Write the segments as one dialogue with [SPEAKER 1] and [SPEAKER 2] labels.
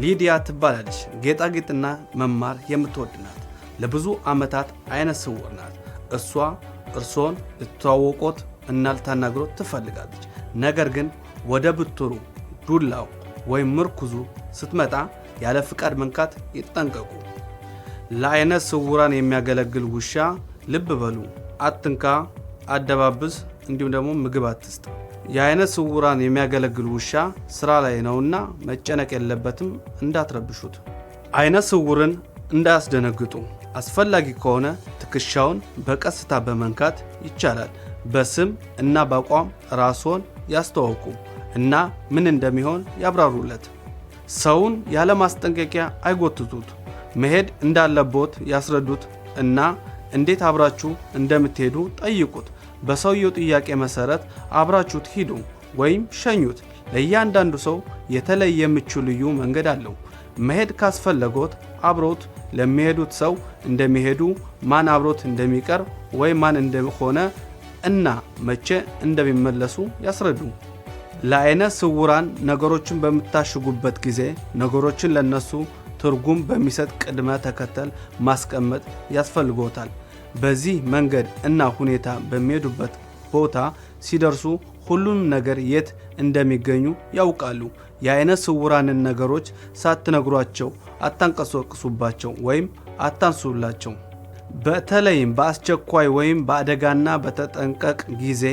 [SPEAKER 1] ሊዲያ ትባላለች። ጌጣጌጥና መማር የምትወድ ናት። ለብዙ ዓመታት አይነ ስውር ናት። እርሶን ልትተዋወቆት እና ልታናግሮት ትፈልጋለች። ነገር ግን ወደ ብትሩ ዱላው ወይም ምርኩዙ ስትመጣ ያለ ፍቃድ መንካት ይጠንቀቁ። ለአይነ ስውራን የሚያገለግል ውሻ ልብ በሉ፣ አትንካ፣ አደባብስ፣ እንዲሁም ደግሞ ምግብ አትስጥ። የአይነ ስውራን የሚያገለግል ውሻ ስራ ላይ ነውና መጨነቅ የለበትም፣ እንዳትረብሹት። አይነ ስውርን እንዳያስደነግጡ። አስፈላጊ ከሆነ ትከሻውን በቀስታ በመንካት ይቻላል። በስም እና በአቋም ራስዎን ያስተዋውቁ እና ምን እንደሚሆን ያብራሩለት። ሰውን ያለ ማስጠንቀቂያ አይጎትቱት። መሄድ እንዳለቦት ያስረዱት እና እንዴት አብራችሁ እንደምትሄዱ ጠይቁት። በሰውየው ጥያቄ መሰረት አብራችሁት ሂዱ ወይም ሸኙት። ለእያንዳንዱ ሰው የተለየ ምቹ ልዩ መንገድ አለው። መሄድ ካስፈለጎት አብሮት ለሚሄዱት ሰው እንደሚሄዱ፣ ማን አብሮት እንደሚቀር ወይ ማን እንደሆነ እና መቼ እንደሚመለሱ ያስረዱ። ለአይነ ስውራን ነገሮችን በምታሽጉበት ጊዜ ነገሮችን ለነሱ ትርጉም በሚሰጥ ቅድመ ተከተል ማስቀመጥ ያስፈልጎታል። በዚህ መንገድ እና ሁኔታ በሚሄዱበት ቦታ ሲደርሱ ሁሉንም ነገር የት እንደሚገኙ ያውቃሉ። የአይነ ስውራንን ነገሮች ሳትነግሯቸው አታንቀሳቅሱባቸው ወይም አታንሱላቸው። በተለይም በአስቸኳይ ወይም በአደጋና በተጠንቀቅ ጊዜ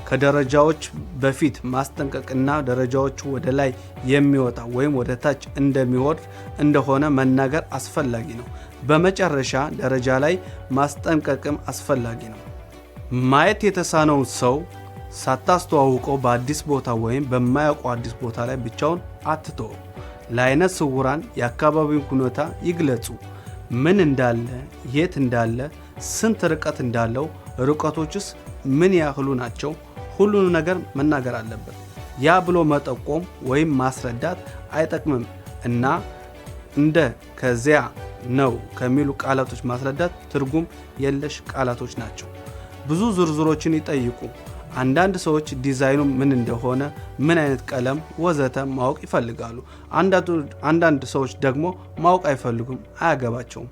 [SPEAKER 1] ከደረጃዎች በፊት ማስጠንቀቅና ደረጃዎቹ ወደ ላይ የሚወጣ ወይም ወደ ታች እንደሚወርድ እንደሆነ መናገር አስፈላጊ ነው። በመጨረሻ ደረጃ ላይ ማስጠንቀቅም አስፈላጊ ነው። ማየት የተሳነውን ሰው ሳታስተዋውቀው በአዲስ ቦታ ወይም በማያውቀው አዲስ ቦታ ላይ ብቻውን አትተው። ለአይነ ስውራን የአካባቢውን ሁኔታ ይግለጹ። ምን እንዳለ፣ የት እንዳለ፣ ስንት ርቀት እንዳለው፣ ርቀቶችስ ምን ያህሉ ናቸው፣ ሁሉን ነገር መናገር አለበት። ያ ብሎ መጠቆም ወይም ማስረዳት አይጠቅምም እና እንደ ከዚያ ነው ከሚሉ ቃላቶች ማስረዳት ትርጉም የለሽ ቃላቶች ናቸው። ብዙ ዝርዝሮችን ይጠይቁ። አንዳንድ ሰዎች ዲዛይኑ ምን እንደሆነ፣ ምን አይነት ቀለም ወዘተ ማወቅ ይፈልጋሉ። አንዳንድ ሰዎች ደግሞ ማወቅ አይፈልጉም፣ አያገባቸውም።